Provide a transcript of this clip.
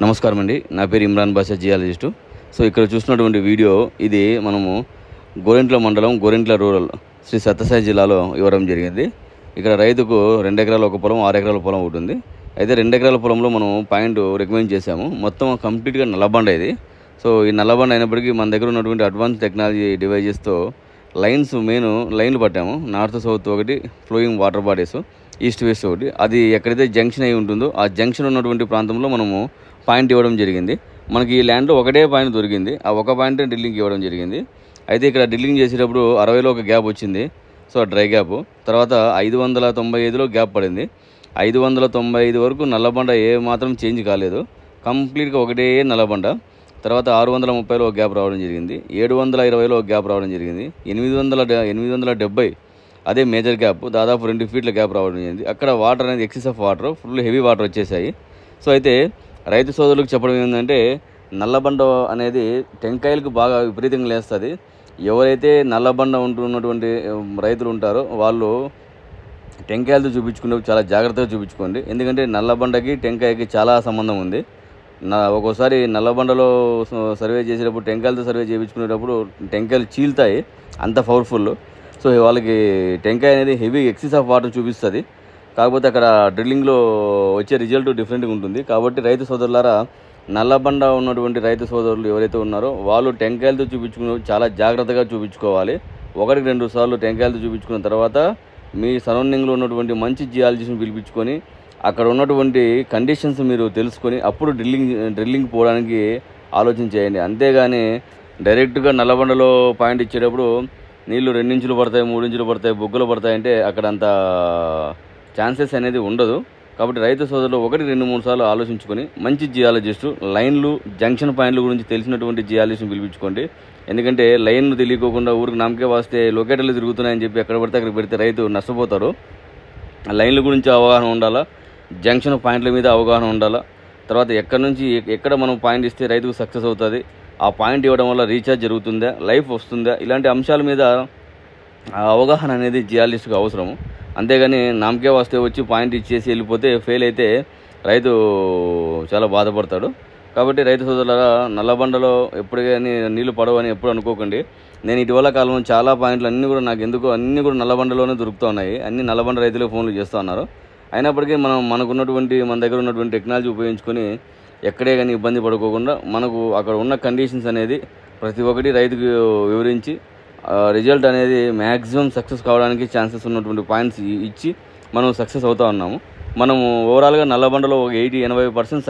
నమస్కారం అండి. నా పేరు ఇమ్రాన్ బాషా, జియాలజిస్టు. సో ఇక్కడ చూసినటువంటి వీడియో ఇది మనము గోరెంట్ల మండలం, గోరెంట్ల రూరల్, శ్రీ సత్యసాయి జిల్లాలో ఇవ్వడం జరిగింది. ఇక్కడ రైతుకు 2 ఎకరాల ఒక పొలం, 6 ఎకరాల పొలం ఉంటుంది. అయితే 2 ఎకరాల పొలంలో మనం పాయింట్ రికమెండ్ చేశాము. మొత్తం కంప్లీట్గా నల్లబండ ఇది. సో ఈ నల్లబండ అయినప్పటికీ మన దగ్గర ఉన్నటువంటి అడ్వాన్స్ టెక్నాలజీ డివైజెస్తో మెయిన్ లైన్లు పట్టాము. నార్త్ సౌత్ ఒకటి, flowing water bodies, east west ఒకటి. అది ఎక్కడైతే జంక్షన్ అయి ఉంటుందో ఆ జంక్షన్ ఉన్నటువంటి ప్రాంతంలో మనము పాయింట్ ఇవ్వడం జరిగింది. మనకి ఈ ల్యాండ్లో ఒకటే పాయింట్ దొరికింది. ఆ ఒక పాయింట్ డ్రిల్లింగ్ ఇవ్వడం జరిగింది. అయితే ఇక్కడ డ్రిల్లింగ్ చేసేటప్పుడు 60లో ఒక గ్యాప్ వచ్చింది. సో డ్రై గ్యాప్ తర్వాత 595లో గ్యాప్ పడింది. 595 వరకు నల్లబండ ఏ మాత్రం చేంజ్ కాలేదు. కంప్లీట్గా ఒకటే నల్లబండ. తర్వాత 630లో ఒక గ్యాప్ రావడం జరిగింది. 720లో ఒక గ్యాప్ రావడం జరిగింది. 870 అదే మేజర్ గ్యాప్, దాదాపు 2 ఫీట్ల గ్యాప్ రావడం జరిగింది. అక్కడ వాటర్ అనేది excess of water, full heavy water వచ్చేసాయి. సో అయితే రైతు సోదరులకు చెప్పడం ఏంటంటే, నల్లబండ అనేది టెంకాయలకు బాగా విపరీతంగా లేస్తుంది. ఎవరైతే నల్లబండ ఉంటున్నటువంటి రైతులు ఉంటారో వాళ్ళు టెంకాయలతో చూపించుకునేప్పుడు చాలా జాగ్రత్తగా చూపించుకోండి. ఎందుకంటే నల్లబండకి టెంకాయకి చాలా సంబంధం ఉంది. ఒక్కోసారి నల్లబండలో సర్వే చేసేటప్పుడు, టెంకాయలతో సర్వే చేయించుకునేటప్పుడు టెంకాయలు చీల్తాయి, అంత పవర్ఫుల్. సో వాళ్ళకి టెంకాయ అనేది హెవీ ఎక్సెస్ ఆఫ్ వాటర్ చూపిస్తుంది. కాకపోతే అక్కడ డ్రిల్లింగ్లో వచ్చే రిజల్ట్ డిఫరెంట్గా ఉంటుంది. కాబట్టి రైతు సోదరులారా, నల్లబండ ఉన్నటువంటి రైతు సోదరులు ఎవరైతే ఉన్నారో వాళ్ళు టెంకాయలతో చూపించుకుని చాలా జాగ్రత్తగా చూపించుకోవాలి. 1-2 సార్లు టెంకాయలతో చూపించుకున్న తర్వాత మీ సరౌండింగ్లో ఉన్నటువంటి మంచి జియాలజిస్ట్ని పిలిపించుకొని అక్కడ ఉన్నటువంటి కండిషన్స్ మీరు తెలుసుకొని అప్పుడు డ్రిల్లింగ్ పోవడానికి ఆలోచన చేయండి. అంతేగాని డైరెక్ట్గా నల్లబండలో పాయింట్ ఇచ్చేటప్పుడు నీళ్లు 2 ఇంచులు పడతాయి, 3 ఇంచులు పడతాయి, బొగ్గులు పడతాయంటే అక్కడ అంత ఛాన్సెస్ అనేది ఉండదు. కాబట్టి రైతు సోదరులు 1-2-3 సార్లు ఆలోచించుకొని మంచి జియాలజిస్టు, లైన్లు, జంక్షన్ పాయింట్ల గురించి తెలిసినటువంటి జియాలజిస్ట్ని పిలిపించుకోండి. ఎందుకంటే లైన్లు తెలియకోకుండా ఊరికి నామకే వాస్తే లొకేటర్లు తిరుగుతున్నాయని చెప్పి ఎక్కడ పడితే అక్కడ పెడితే రైతు నష్టపోతారు. లైన్ల గురించి అవగాహన ఉండాలా, జంక్షన్ పాయింట్ల మీద అవగాహన ఉండాలా. తర్వాత ఎక్కడ మనం పాయింట్ ఇస్తే రైతుకు సక్సెస్ అవుతుంది, ఆ పాయింట్ ఇవ్వడం వల్ల రీఛార్జ్ జరుగుతుందా, లైఫ్ వస్తుందా, ఇలాంటి అంశాల మీద అవగాహన అనేది జియాలజిస్ట్కి అవసరము. అంతేగాని నామకే వస్తే వచ్చి పాయింట్ ఇచ్చేసి వెళ్ళిపోతే ఫెయిల్ అయితే రైతు చాలా బాధపడతాడు. కాబట్టి రైతు సోదరులారా, నల్లబండలో ఎప్పుడు కానీ నీళ్లు పడవని ఎప్పుడు అనుకోకండి. నేను ఇటీవల కాలంలో చాలా పాయింట్లు అన్నీ కూడా నల్లబండలోనే దొరుకుతూ ఉన్నాయి. అన్ని నల్లబండ రైతులకు ఫోన్లు చేస్తూ ఉన్నారు. అయినప్పటికీ మన దగ్గర ఉన్నటువంటి టెక్నాలజీ ఉపయోగించుకొని ఎక్కడే కానీ ఇబ్బంది పడుకోకుండా మనకు అక్కడ ఉన్న కండిషన్స్ అనేది ప్రతి ఒక్కటి రైతుకు వివరించి రిజల్ట్ అనేది మ్యాక్సిమం సక్సెస్ కావడానికి ఛాన్సెస్ ఉన్నటువంటి పాయింట్స్ ఇచ్చి మనం సక్సెస్ అవుతూ ఉన్నాము. మనము ఓవరాల్గా నల్లబండలో 80-80% సక్సెస్